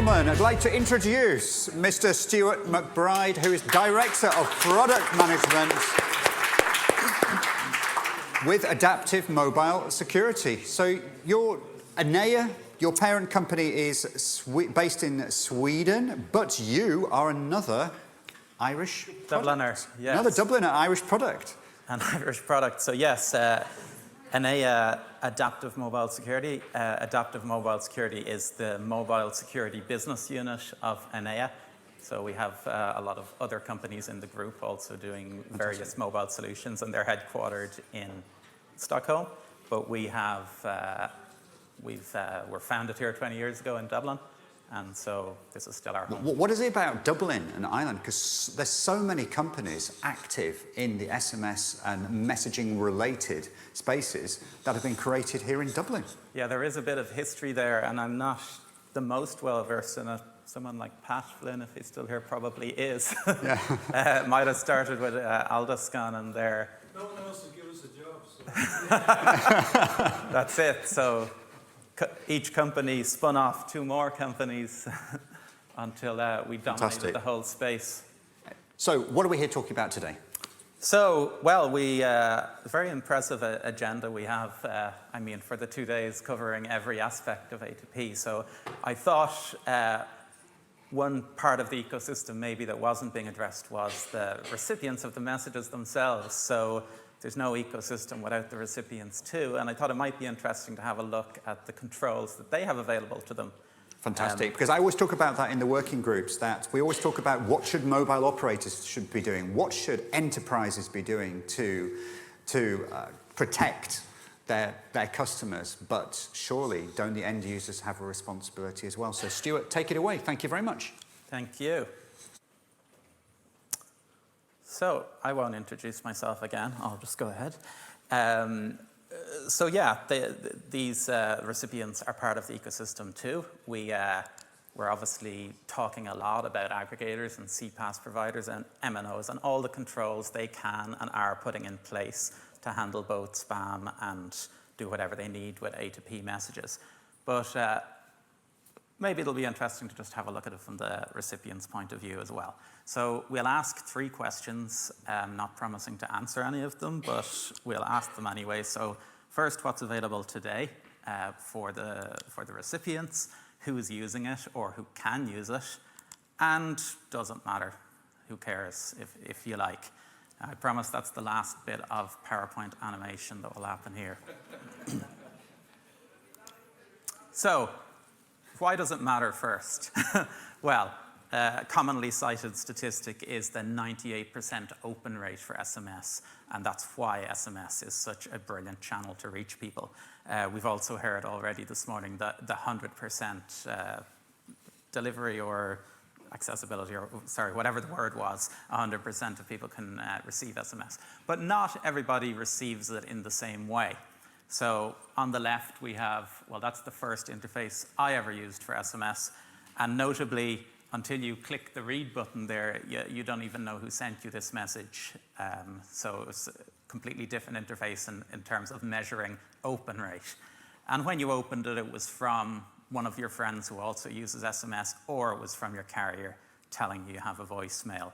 gentlemen, I'd like to introduce Mr. Stuart McBride, who is Director of Product Management with Adaptive Mobile Security. So you're Enea, your parent company is based in Sweden, but you are another Irish Dubliner, yes. Another Dubliner Irish product. An Irish product. So yes, Enea Adaptive Mobile Security. Adaptive Mobile Security is the mobile security business unit of Enea. So we have a lot of other companies in the group also doing various mobile solutions, and they're headquartered in Stockholm. But we have, we're founded here 20 years ago in Dublin, and so this is still our home. What is it about Dublin and Ireland? Because there's so many companies active in the SMS and messaging related spaces that have been created here in Dublin. Yeah, there is a bit of history there, and I'm not the most well versed in it. Someone like Pat Flynn, if he's still here, probably is. Yeah. Might have started with Aldascan and there. No one else will give us a job. So. That's it. So each company spun off 2 more companies until we dominated the whole space. So what are we here talking about today? So, well, very impressive agenda we have, I mean, for the 2 days covering every aspect of A2P. So I thought one part of the ecosystem maybe that wasn't being addressed was the recipients of the messages themselves. So there's no ecosystem without the recipients too. And I thought it might be interesting to have a look at the controls that they have available to them. Fantastic, because I always talk about that in the working groups, that we always talk about what should mobile operators should be doing, what should enterprises be doing to protect their customers, but surely don't the end users have a responsibility as well? So Stuart, take it away. Thank you very much. Thank you. So I won't introduce myself again, I'll just go ahead. So yeah, these recipients are part of the ecosystem too. We're obviously talking a lot about aggregators and CPaaS providers and MNOs and all the controls they can and are putting in place to handle both spam and do whatever they need with A2P messages. But maybe it'll be interesting to just have a look at it from the recipient's point of view as well. So we'll ask 3 questions, not promising to answer any of them, but we'll ask them anyway. So first, what's available today for the recipients, who is using it or who can use it, and doesn't matter, who cares if you like. I promise that's the last bit of PowerPoint animation that will happen here. So, why does it matter first? Well, a commonly cited statistic is the 98% open rate for SMS, and that's why SMS is such a brilliant channel to reach people. We've also heard already this morning that the 100% delivery or accessibility, or sorry, whatever the word was, 100% of people can receive SMS. But not everybody receives it in the same way. So on the left we have, well, that's the first interface I ever used for SMS, and notably, until you click the read button there, you don't even know who sent you this message. So it's a completely different interface in terms of measuring open rate. And when you opened it, it was from one of your friends who also uses SMS, or it was from your carrier telling you have a voicemail.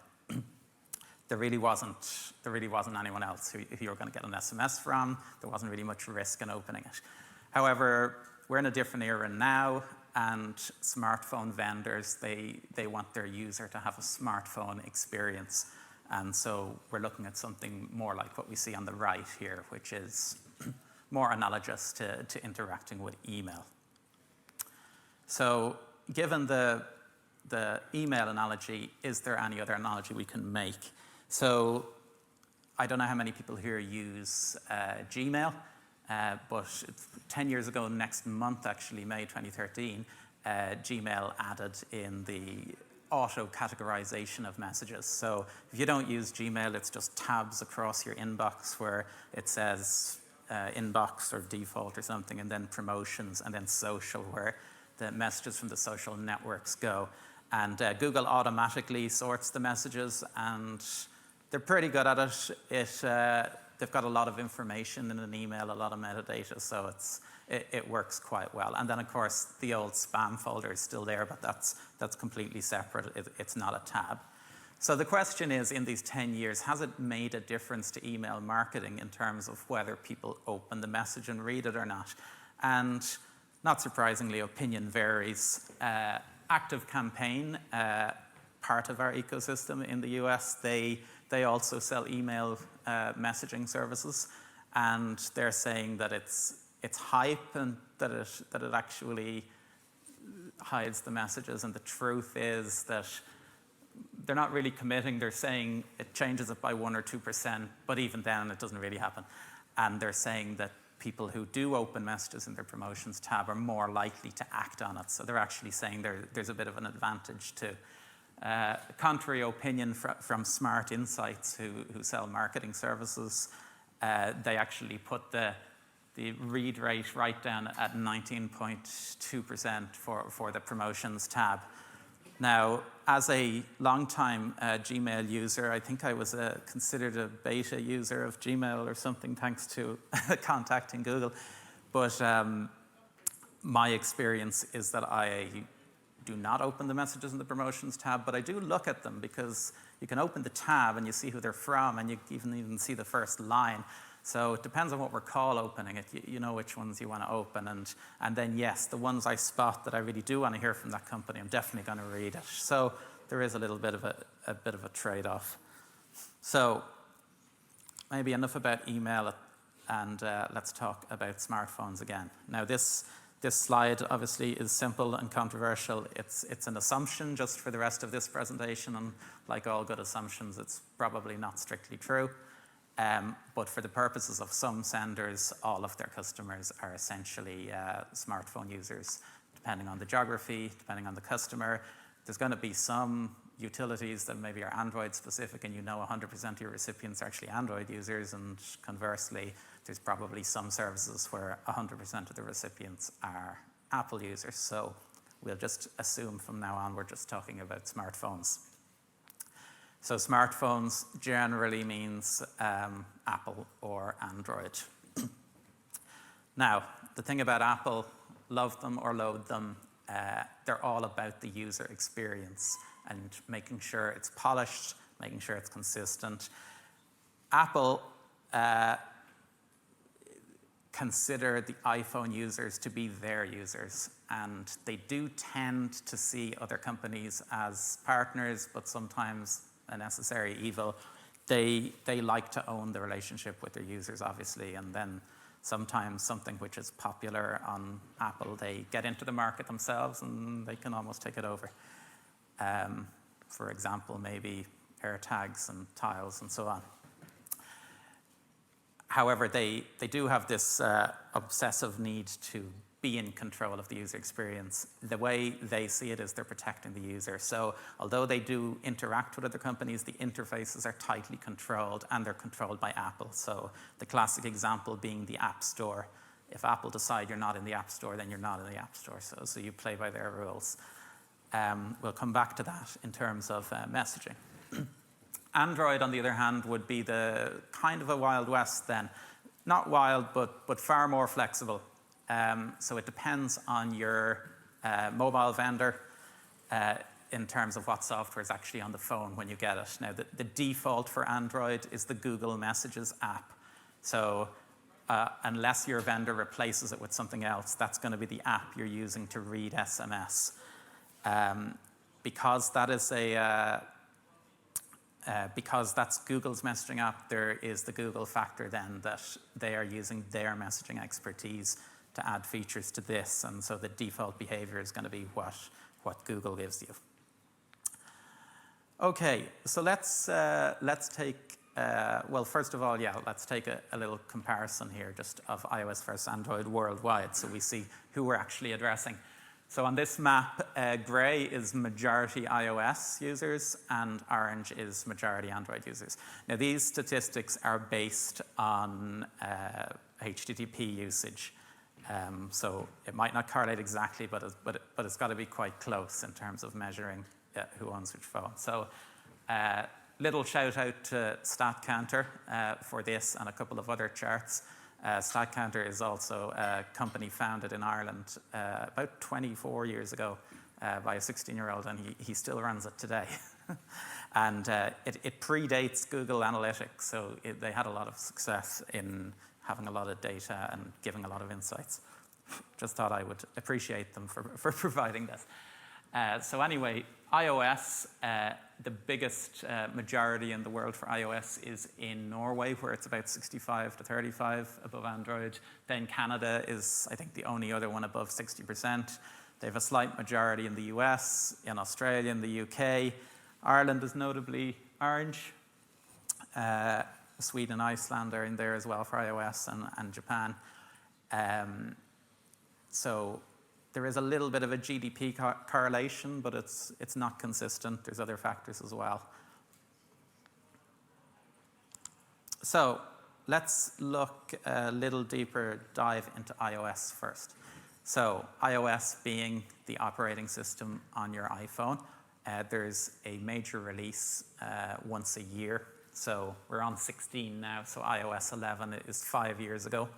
There really wasn't anyone else who you were going to get an SMS from. There wasn't really much risk in opening it. However, we're in a different era now, and smartphone vendors, they want their user to have a smartphone experience. And so we're looking at something more like what we see on the right here, which is more analogous to interacting with email. So given the email analogy, is there any other analogy we can make? So I don't know how many people here use Gmail, but 10 years ago, next month actually, May 2013, Gmail added in the auto-categorization of messages. So if you don't use Gmail, it's just tabs across your inbox where it says inbox or default or something, and then promotions, and then social, where the messages from the social networks go. And Google automatically sorts the messages, and they're pretty good at it. they've got a lot of information in an email, a lot of metadata, so it works quite well. And then, of course, the old spam folder is still there, but that's completely separate. It's not a tab. So the question is, in these 10 years, has it made a difference to email marketing in terms of whether people open the message and read it or not? And not surprisingly, opinion varies. ActiveCampaign, part of our ecosystem in the US, they also sell email messaging services, and they're saying that it's hype and that it actually hides the messages, and the truth is that they're not really committing. They're saying it changes it by 1 or 2%, but even then it doesn't really happen. And they're saying that people who do open messages in their promotions tab are more likely to act on it. So they're actually saying there's a bit of an advantage to contrary opinion from Smart Insights, who sell marketing services. They actually put the read rate right down at 19.2% for the promotions tab. Now, as a long-time Gmail user, I think I was considered a beta user of Gmail or something, thanks to contacting Google. But my experience is that I do not open the messages in the promotions tab, but I do look at them, because you can open the tab and you see who they're from, and you even see the first line. So it depends on what we're call opening it. You know which ones you want to open, and then yes, the ones I spot that I really do want to hear from that company, I'm definitely going to read it. So there is a little bit of a trade-off. So maybe enough about email, and let's talk about smartphones again. Now this slide obviously is simple and controversial. It's an assumption just for the rest of this presentation, and like all good assumptions, it's probably not strictly true. But for the purposes of some senders, all of their customers are essentially smartphone users, depending on the geography, depending on the customer. There's going to be some utilities that maybe are Android specific, and 100% of your recipients are actually Android users, and conversely, there's probably some services where 100% of the recipients are Apple users. So we'll just assume from now on we're just talking about smartphones. So smartphones generally means Apple or Android. Now, the thing about Apple, love them or loathe them, they're all about the user experience and making sure it's polished, making sure it's consistent. Apple consider the iPhone users to be their users, and they do tend to see other companies as partners, but sometimes a necessary evil. They like to own the relationship with their users, obviously, and then sometimes something which is popular on Apple, they get into the market themselves and they can almost take it over. For example, maybe AirTags and Tiles and so on. However, they do have this obsessive need to be in control of the user experience. The way they see it is they're protecting the user. So although they do interact with other companies, the interfaces are tightly controlled, and they're controlled by Apple. So the classic example being the App Store. If Apple decide you're not in the App Store, then you're not in the App Store. So you play by their rules. We'll come back to that in terms of messaging. Android, on the other hand, would be the kind of a Wild West then. Not wild, but far more flexible. So it depends on your mobile vendor in terms of what software is actually on the phone when you get it. Now, the default for Android is the Google Messages app. So unless your vendor replaces it with something else, that's going to be the app you're using to read SMS. Because that is because that's Google's messaging app, there is the Google factor then that they are using their messaging expertise to add features to this, and so the default behavior is going to be what Google gives you. Okay, so let's take, well, first of all, let's take a little comparison here just of iOS versus Android worldwide, so we see who we're actually addressing. So on this map, gray is majority iOS users and orange is majority Android users. Now these statistics are based on HTTP usage. So it might not correlate exactly, but it's got to be quite close in terms of measuring who owns which phone. So little shout out to StatCounter for this and a couple of other charts. StatCounter is also a company founded in Ireland about 24 years ago by a 16-year-old, and he still runs it today. And it predates Google Analytics, so they had a lot of success in having a lot of data and giving a lot of insights. Just thought I would appreciate them for providing this. So anyway, iOS, the biggest majority in the world for iOS is in Norway, where it's about 65 to 35 above Android. Then Canada is, I think, the only other one above 60%. They have a slight majority in the US, in Australia, in the UK. Ireland is notably orange. Sweden and Iceland are in there as well for iOS, and Japan. So there is a little bit of a GDP correlation, but it's not consistent. There's other factors as well. So let's look a little deeper dive into iOS first. So iOS being the operating system on your iPhone, there's a major release once a year. So we're on 16 now, so iOS 11 is 5 years ago.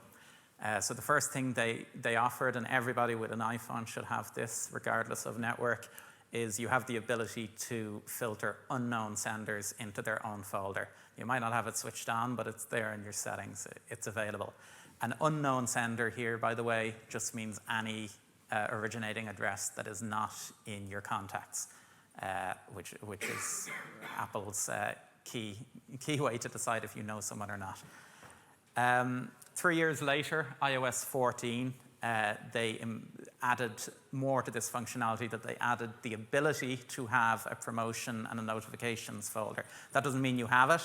So the first thing they offered, and everybody with an iPhone should have this regardless of network, is you have the ability to filter unknown senders into their own folder. You might not have it switched on, but it's there in your settings. It's available. An unknown sender here, by the way, just means any originating address that is not in your contacts, which is Apple's key way to decide if you know someone or not. 3 years later, iOS 14, they added more to this functionality, that they added the ability to have a promotion and a notifications folder. That doesn't mean you have it,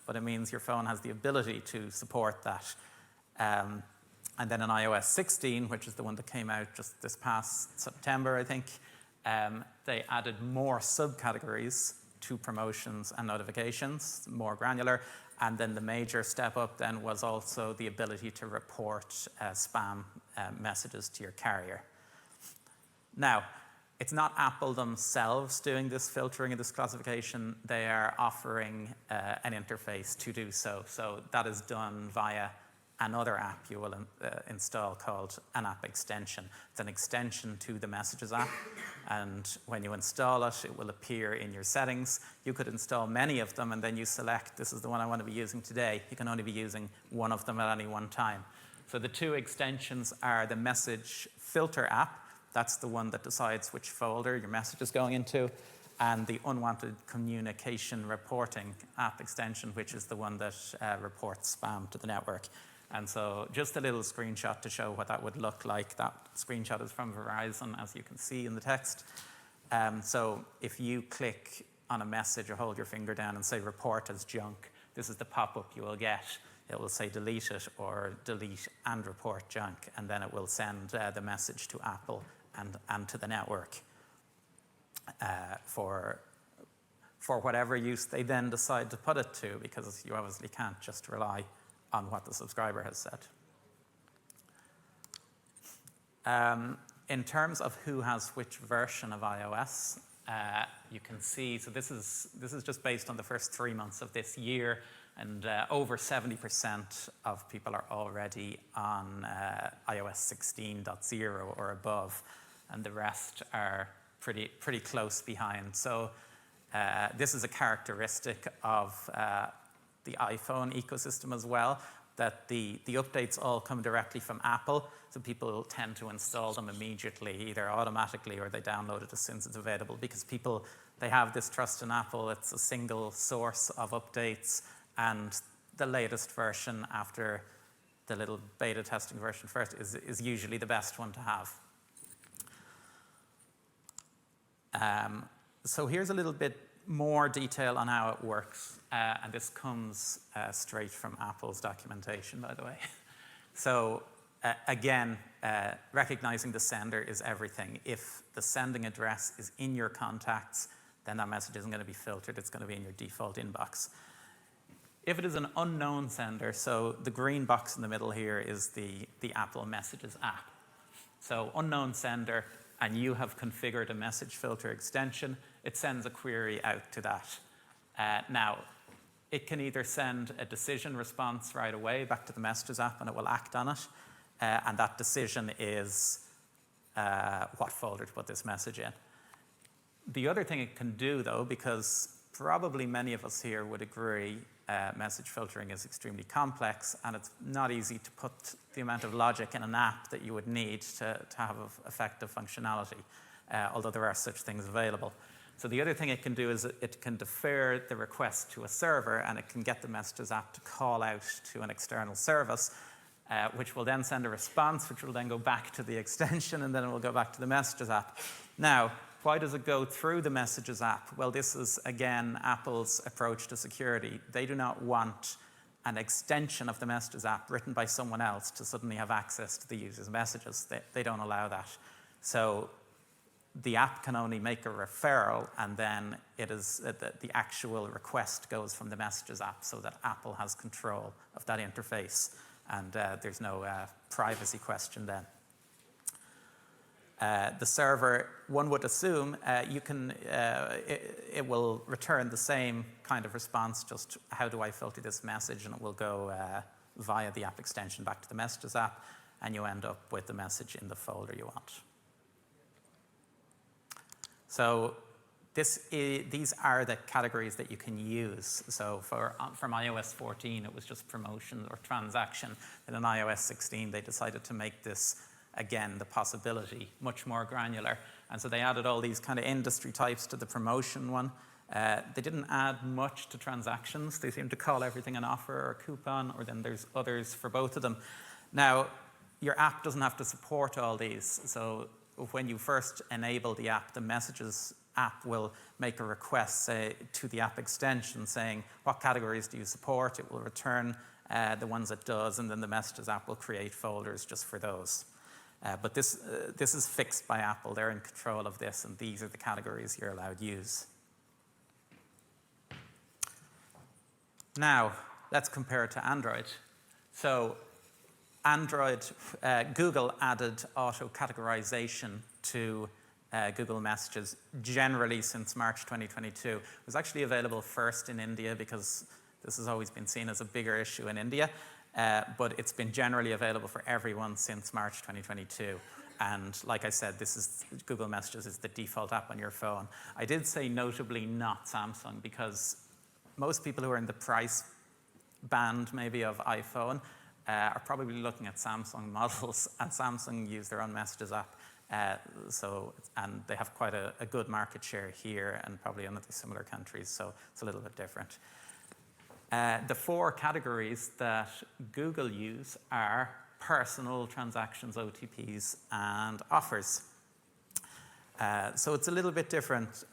but it means your phone has the ability to support that. And then in iOS 16, which is the one that came out just this past September, I think, they added more subcategories to promotions and notifications, more granular. And then the major step up then was also the ability to report spam messages to your carrier. Now, it's not Apple themselves doing this filtering and this classification. They are offering an interface to do so. So that is done via another app you will install called an app extension. It's an extension to the Messages app, and when you install it, it will appear in your settings. You could install many of them, and then you select, this is the one I want to be using today. You can only be using one of them at any one time. So the two extensions are the Message Filter app. That's the one that decides which folder your message is going into, and the Unwanted Communication Reporting app extension, which is the one that reports spam to the network. And so just a little screenshot to show what that would look like. That screenshot is from Verizon, as you can see in the text. So if you click on a message or hold your finger down and say report as junk, this is the pop-up you will get. It will say delete it or delete and report junk, and then it will send the message to Apple and to the network for whatever use they then decide to put it to, because you obviously can't just rely on what the subscriber has said. In terms of who has which version of iOS, you can see, so this is just based on the first 3 months of this year, and over 70% of people are already on iOS 16.0 or above, and the rest are pretty close behind. So this is a characteristic of the iPhone ecosystem as well, that the updates all come directly from Apple, so people tend to install them immediately, either automatically or they download it as soon as it's available, because people, they have this trust in Apple. It's a single source of updates, and the latest version after the little beta testing version first is usually the best one to have. So here's a little bit more detail on how it works, and this comes straight from Apple's documentation, by the way. So again, recognizing the sender is everything. If the sending address is in your contacts, then that message isn't going to be filtered. It's going to be in your default inbox. If it is an unknown sender, so the green box in the middle here is the Apple Messages app. So unknown sender, and you have configured a message filter extension, it sends a query out to that. Now, it can either send a decision response right away back to the Messages app and it will act on it. And that decision is what folder to put this message in. The other thing it can do, though, because probably many of us here would agree message filtering is extremely complex and it's not easy to put the amount of logic in an app that you would need to have effective functionality, although there are such things available. So the other thing it can do is it can defer the request to a server and it can get the Messages app to call out to an external service, which will then send a response, which will then go back to the extension, and then it will go back to the Messages app. Now, why does it go through the Messages app? Well, this is, again, Apple's approach to security. They do not want an extension of the Messages app written by someone else to suddenly have access to the user's messages. They don't allow that. So the app can only make a referral, and then it is the actual request goes from the Messages app so that Apple has control of that interface, and there's no privacy question then. The server, one would assume, it will return the same kind of response, just how do I filter this message, and it will go via the app extension back to the Messages app, and you end up with the message in the folder you want. So these are the categories that you can use. So from iOS 14, it was just promotion or transaction. And in iOS 16, they decided to make this, again, the possibility, much more granular. And so they added all these kind of industry types to the promotion one. They didn't add much to transactions. They seem to call everything an offer or a coupon, or then there's others for both of them. Now, your app doesn't have to support all these. So when you first enable the app, the Messages app will make a request, say, to the app extension saying, what categories do you support? It will return the ones it does, and then the Messages app will create folders just for those. But this is fixed by Apple. They're in control of this, and these are the categories you're allowed to use. Now, let's compare it to Android. So Android, Google added auto-categorization to Google Messages generally since March 2022. It was actually available first in India because this has always been seen as a bigger issue in India. But it's been generally available for everyone since March 2022. And like I said, Google Messages is the default app on your phone. I did say notably not Samsung, because most people who are in the price band maybe of iPhone are probably looking at Samsung models, and Samsung use their own Messages app. And they have quite a good market share here and probably in other similar countries, so it's a little bit different. The 4 categories that Google use are personal, transactions, OTPs, and offers. So it's a little bit different.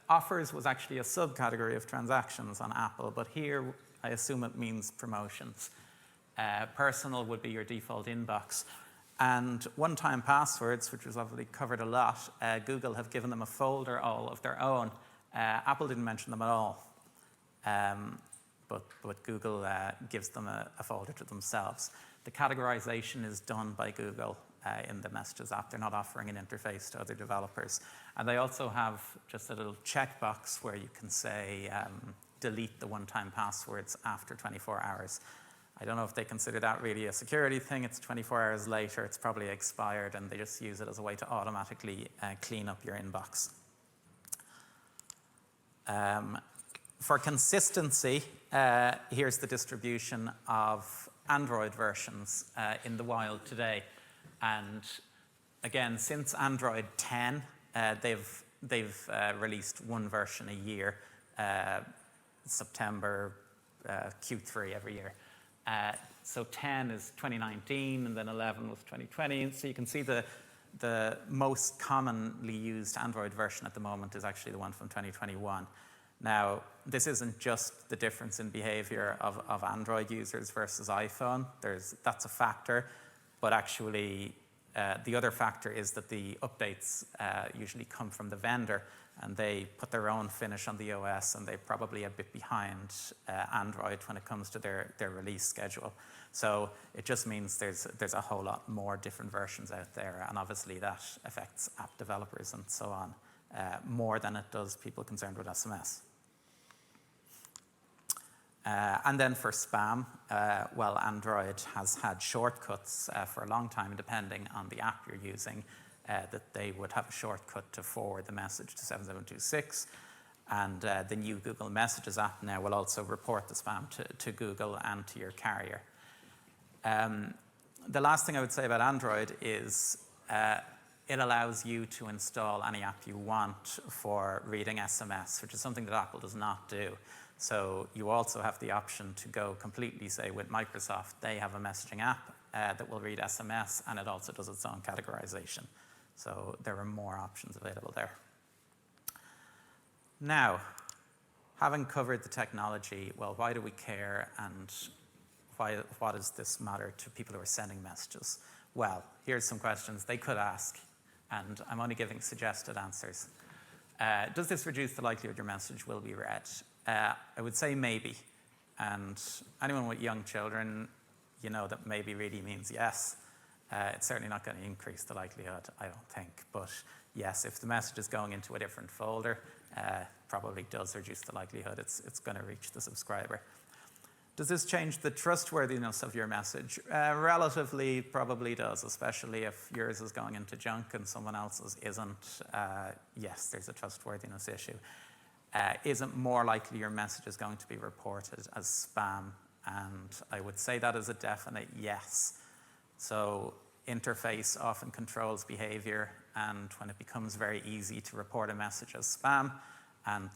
Offers was actually a subcategory of transactions on Apple, but here I assume it means promotions. Personal would be your default inbox. And one-time passwords, which was obviously covered a lot, Google have given them a folder all of their own. Apple didn't mention them at all. But Google gives them a folder to themselves. The categorization is done by Google in the Messages app. They're not offering an interface to other developers. And they also have just a little checkbox where you can say, delete the one-time passwords after 24 hours. I don't know if they consider that really a security thing. It's 24 hours later, it's probably expired, and they just use it as a way to automatically clean up your inbox. For consistency, here's the distribution of Android versions in the wild today. And again, since Android 10, they've released one version a year, September, Q3 every year. So 10 is 2019, and then 11 was 2020. And so you can see the most commonly used Android version at the moment is actually the one from 2021. Now, this isn't just the difference in behavior of Android users versus iPhone. That's a factor, but actually the other factor is that the updates usually come from the vendor, and they put their own finish on the OS, and they're probably a bit behind Android when it comes to their release schedule. So it just means there's a whole lot more different versions out there, and obviously that affects app developers and so on more than it does people concerned with SMS. And then for spam, well, Android has had shortcuts for a long time, depending on the app you're using, that they would have a shortcut to forward the message to 7726. And the new Google Messages app now will also report the spam to Google and to your carrier. The last thing I would say about Android is it allows you to install any app you want for reading SMS, which is something that Apple does not do. So you also have the option to go completely, say, with Microsoft. They have a messaging app that will read SMS, and it also does its own categorization. So there are more options available there. Now, having covered the technology, well, why do we care, and why does this matter to people who are sending messages? Well, here's some questions they could ask, and I'm only giving suggested answers. Does this reduce the likelihood your message will be read? I would say maybe. And anyone with young children, you know that maybe really means yes. It's certainly not going to increase the likelihood, I don't think. But yes, if the message is going into a different folder, probably does reduce the likelihood it's going to reach the subscriber. Does this change the trustworthiness of your message? Relatively, probably does, especially if yours is going into junk and someone else's isn't. Yes, there's a trustworthiness issue. Is it more likely your message is going to be reported as spam? And I would say that is a definite yes. So interface often controls behavior, and when it becomes very easy to report a message as spam, and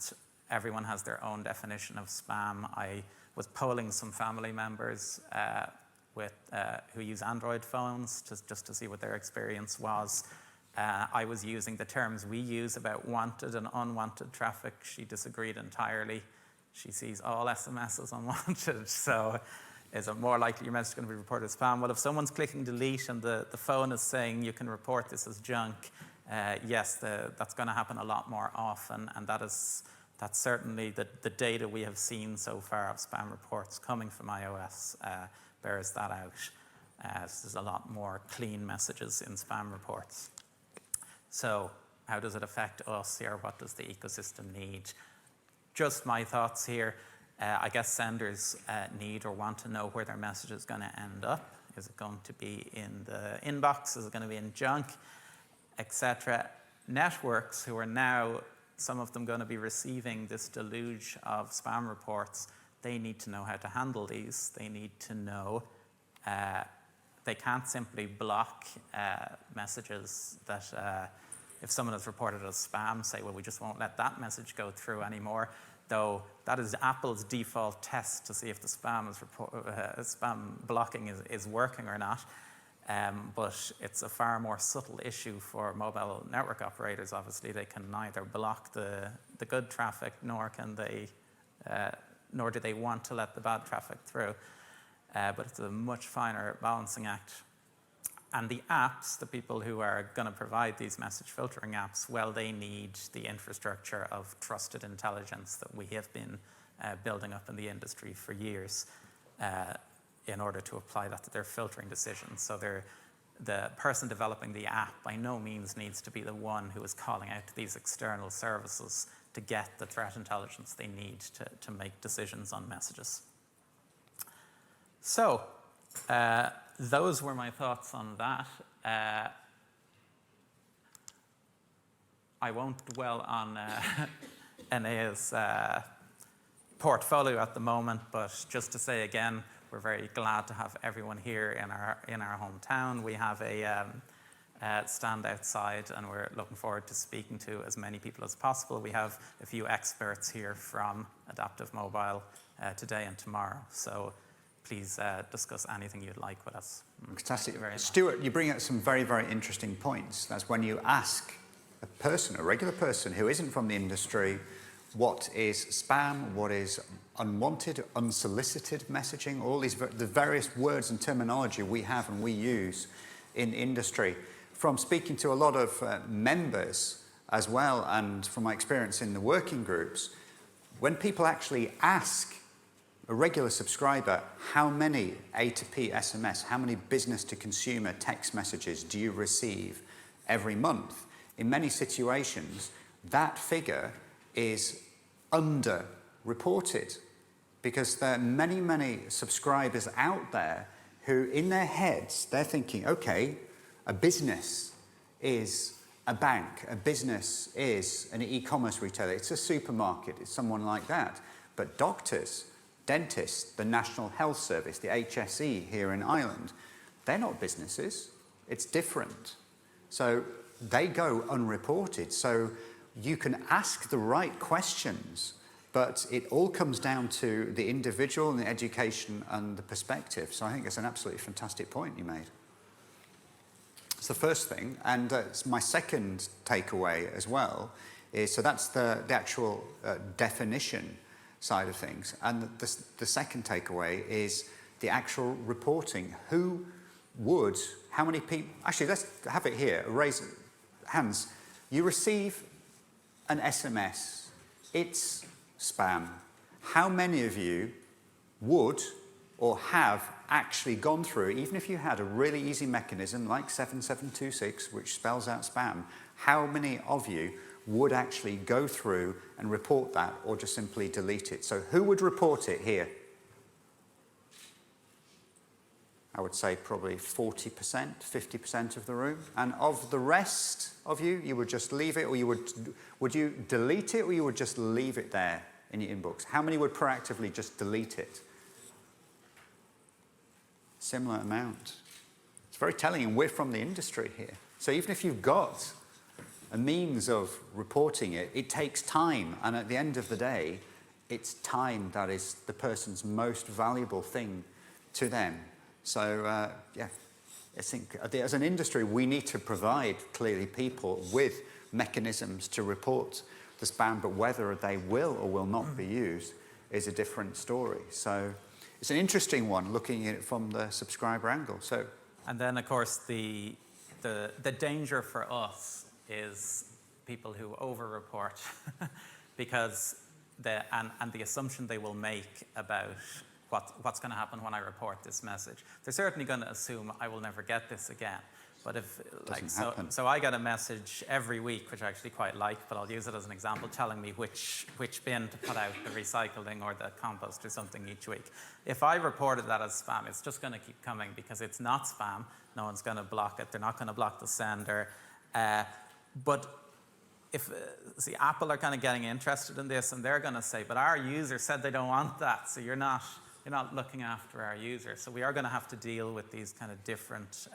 everyone has their own definition of spam, I was polling some family members who use Android phones just to see what their experience was. I was using the terms we use about wanted and unwanted traffic. She disagreed entirely. She sees all SMS as unwanted. So is it more likely your message is going to be reported as spam? Well, if someone's clicking delete and the phone is saying you can report this as junk, yes, that's going to happen a lot more often. And that's certainly the data we have seen so far of spam reports coming from iOS bears that out. So there's a lot more clean messages in spam reports. So how does it affect us here? What does the ecosystem need? Just my thoughts here. I guess senders need or want to know where their message is going to end up. Is it going to be in the inbox? Is it going to be in junk? Etc. Networks, who are now, some of them, going to be receiving this deluge of spam reports, they need to know how to handle these. They need to know they can't simply block messages that if someone has reported as spam, say, well, we just won't let that message go through anymore, though that is Apple's default test to see if the spam blocking is working or not. But it's a far more subtle issue for mobile network operators. Obviously, they can neither block the good traffic, nor do they want to let the bad traffic through. But it's a much finer balancing act. And the apps, the people who are going to provide these message filtering apps, well, they need the infrastructure of trusted intelligence that we have been building up in the industry for years in order to apply that to their filtering decisions. So the person developing the app by no means needs to be the one who is calling out to these external services to get the threat intelligence they need to make decisions on messages. So those were my thoughts on that. I won't dwell on Enea's portfolio at the moment, but just to say again, we're very glad to have everyone here in our hometown. We have a stand outside, and we're looking forward to speaking to as many people as possible. We have a few experts here from Adaptive Mobile today and tomorrow. So please discuss anything you'd like with us. Fantastic. Stuart, you bring up some very, very interesting points. That's when you ask a regular person who isn't from the industry, what is spam, what is unwanted, unsolicited messaging, all the various words and terminology we have and we use in industry. From speaking to a lot of members as well, and from my experience in the working groups, when people actually ask a regular subscriber, how many A to P SMS, how many business to consumer text messages do you receive every month? In many situations, that figure is under-reported because there are many, many subscribers out there who, in their heads, they're thinking, okay, a business is a bank, a business is an e-commerce retailer, it's a supermarket, it's someone like that. But doctors, dentists, the National Health Service, the HSE here in Ireland, they're not businesses. It's different. So they go unreported. So you can ask the right questions, but it all comes down to the individual and the education and the perspective. So I think it's an absolutely fantastic point you made. It's the first thing. And my second takeaway as well is, so that's the actual definition side of things. And the second takeaway is the actual reporting. Who would, how many people, actually let's have it here, raise hands. You receive an SMS, it's spam. How many of you would or have actually gone through, even if you had a really easy mechanism like 7726, which spells out spam, how many of you would actually go through and report that or just simply delete it? So who would report it here? I would say probably 40%, 50% of the room. And of the rest of you, you would just leave it, or you would you delete it, or you would just leave it there in your inbox? How many would proactively just delete it? Similar amount. It's very telling, and we're from the industry here. So even if you've got a means of reporting it, it takes time, and at the end of the day, it's time that is the person's most valuable thing to them. So, yeah, I think as an industry, we need to provide, clearly, people with mechanisms to report the spam, but whether they will or will not be used is a different story. So it's an interesting one, looking at it from the subscriber angle. So, and then, of course, the danger for us is people who over-report because the assumption they will make about what's going to happen when I report this message. They're certainly going to assume I will never get this again. But if, so I get a message every week, which I actually quite like, but I'll use it as an example, telling me which bin to put out, the recycling or the compost or something each week. If I reported that as spam, it's just going to keep coming because it's not spam. No one's going to block it. They're not going to block the sender. But if, see, Apple are kind of getting interested in this, and they're going to say, but our user said they don't want that, so you're not looking after our users. So we are going to have to deal with these kind of different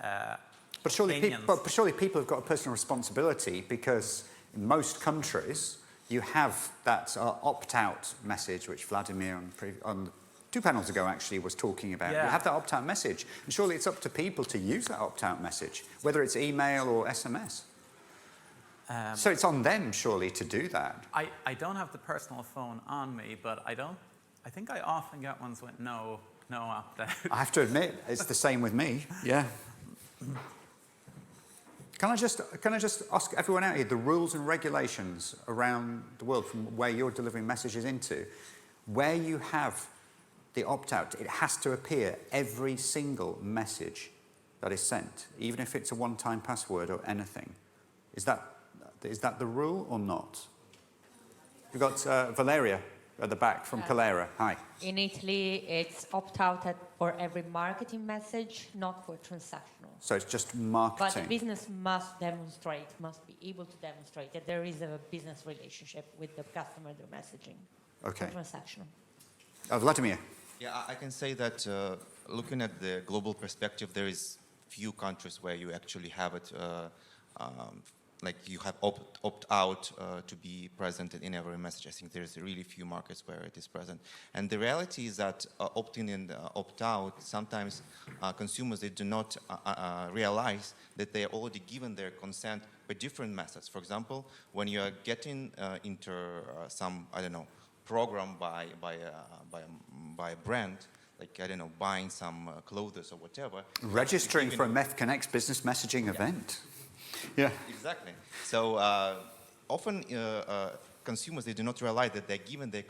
But surely people have got a personal responsibility, because in most countries you have that opt-out message, which Vladimir on 2 panels ago actually was talking about. Yeah. You have that opt-out message, and surely it's up to people to use that opt-out message, whether it's email or SMS. So it's on them, surely, to do that. I don't have the personal phone on me, but I think I often get ones with no opt-out. I have to admit, it's the same with me. Yeah. Can I just ask everyone out here the rules and regulations around the world from where you're delivering messages into? Where you have the opt-out, it has to appear every single message that is sent, even if it's a one-time password or anything. Is that the rule or not? We've got Valeria at the back from Calera. Hi. In Italy, it's opt-out for every marketing message, not for transactional. So it's just marketing. But the business must be able to demonstrate that there is a business relationship with the customer they're messaging. Okay. For transactional. Vladimir. Yeah, I can say that looking at the global perspective, there is few countries where you actually have it like you have opt-out to be present in every message. I think there's really few markets where it is present. And the reality is that opt-in and opt-out, sometimes consumers, they do not realize that they are already given their consent by different methods. For example, when you are getting into some, I don't know, program by a brand, like, I don't know, buying some clothes or whatever. Registering for a Meth Connects business messaging event. Yeah. Exactly. So often consumers, they do not realize that they're given their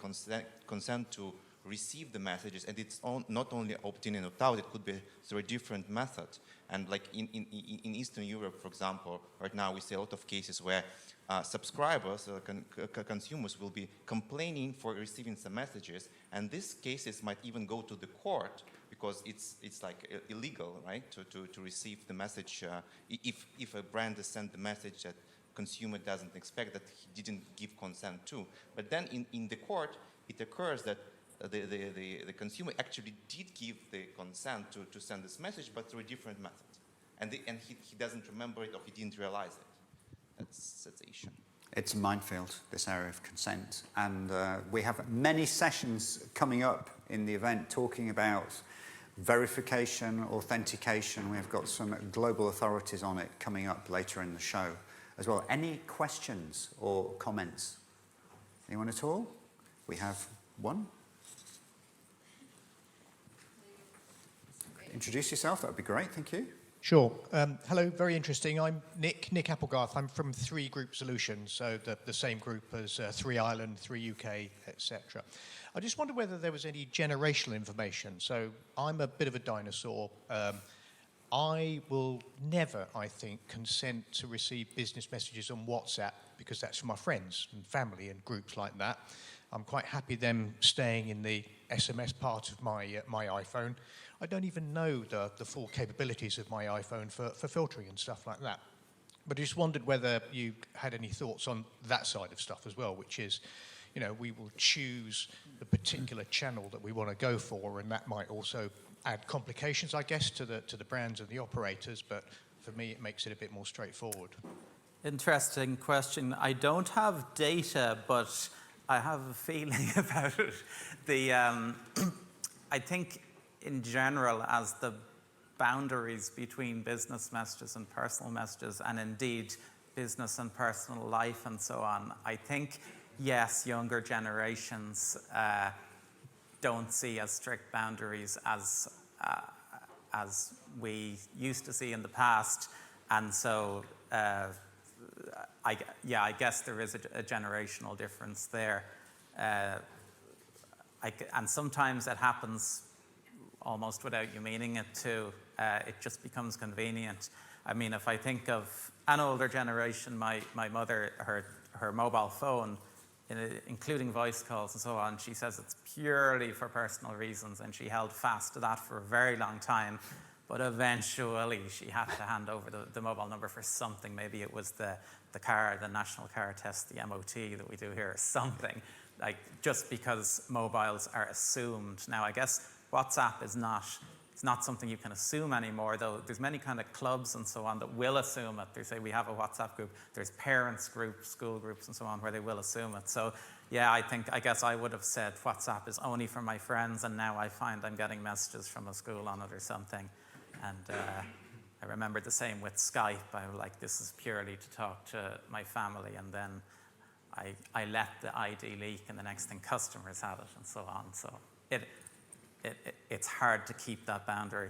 consent to receive the messages, and it's not only opt-in and opt-out, it could be through a different method. And like in Eastern Europe, for example, right now we see a lot of cases where subscribers, consumers will be complaining for receiving some messages, and these cases might even go to the court because it's like illegal, right, to receive the message if a brand has sent the message that consumer doesn't expect, that he didn't give consent to. But then in the court, it occurs that the consumer actually did give the consent to send this message, but through a different method. And he doesn't remember it, or he didn't realize it. That's the issue. It's a minefield, this area of consent. And we have many sessions coming up in the event talking about verification, authentication. We've got some global authorities on it coming up later in the show as well. Any questions or comments? Anyone at all? We have one. Introduce yourself, that would be great, thank you. Sure. Hello, very interesting. I'm Nick Applegarth. I'm from 3 Group Solutions, so the same group as 3 Ireland, 3 UK, etc. I just wondered whether there was any generational information. So I'm a bit of a dinosaur. I will never, I think, consent to receive business messages on WhatsApp because that's for my friends and family and groups like that. I'm quite happy them staying in the SMS part of my iPhone. I don't even know the full capabilities of my iPhone for filtering and stuff like that. But I just wondered whether you had any thoughts on that side of stuff as well, which is, you know, we will choose the particular channel that we want to go for, and that might also add complications, I guess, to the brands and the operators. But for me, it makes it a bit more straightforward. Interesting question. I don't have data, but I have a feeling about it. I think in general, as the boundaries between business messages and personal messages, and indeed business and personal life and so on, I think, yes, younger generations don't see as strict boundaries as we used to see in the past. And so, I guess there is a generational difference there. And sometimes it happens almost without you meaning it too. It just becomes convenient. I mean, if I think of an older generation, my mother, her mobile phone, including voice calls and so on, she says it's purely for personal reasons, and she held fast to that for a very long time. But eventually she had to hand over the mobile number for something. Maybe it was the national car test, the MOT that we do here, or something. Like, just because mobiles are assumed. Now, I guess WhatsApp is not something you can assume anymore, though there's many kind of clubs and so on that will assume it. They say we have a WhatsApp group. There's parents groups, school groups and so on where they will assume it. So yeah, I guess I would have said WhatsApp is only for my friends, and now I find I'm getting messages from a school on it or something. And I remember the same with Skype. I was like, this is purely to talk to my family, and then I let the ID leak, and the next thing customers had it and so on. So it's hard to keep that boundary.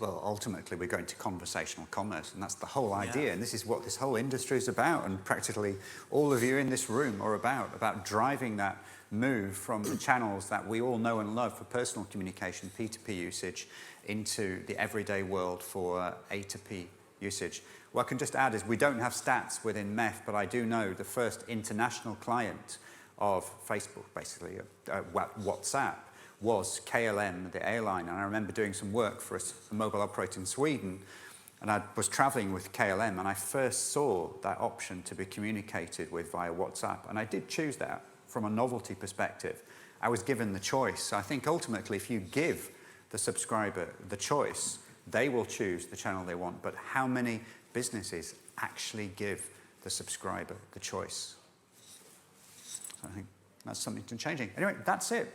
Well, ultimately, we're going to conversational commerce, and that's the whole idea. Yeah. And this is what this whole industry is about, and practically all of you in this room are about driving that move from the channels that we all know and love for personal communication, P2P usage, into the everyday world for A2P usage. What I can just add is we don't have stats within MEF, but I do know the first international client of Facebook, basically, WhatsApp, was KLM, the airline. And I remember doing some work for a mobile operator in Sweden, and I was traveling with KLM, and I first saw that option to be communicated with via WhatsApp. And I did choose that from a novelty perspective. I was given the choice. So I think ultimately, if you give the subscriber the choice, they will choose the channel they want. But how many businesses actually give the subscriber the choice? So I think that's something to changing. Anyway, that's it.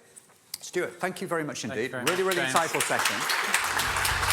Stuart, thank you very much indeed. Very really much, James. insightful session.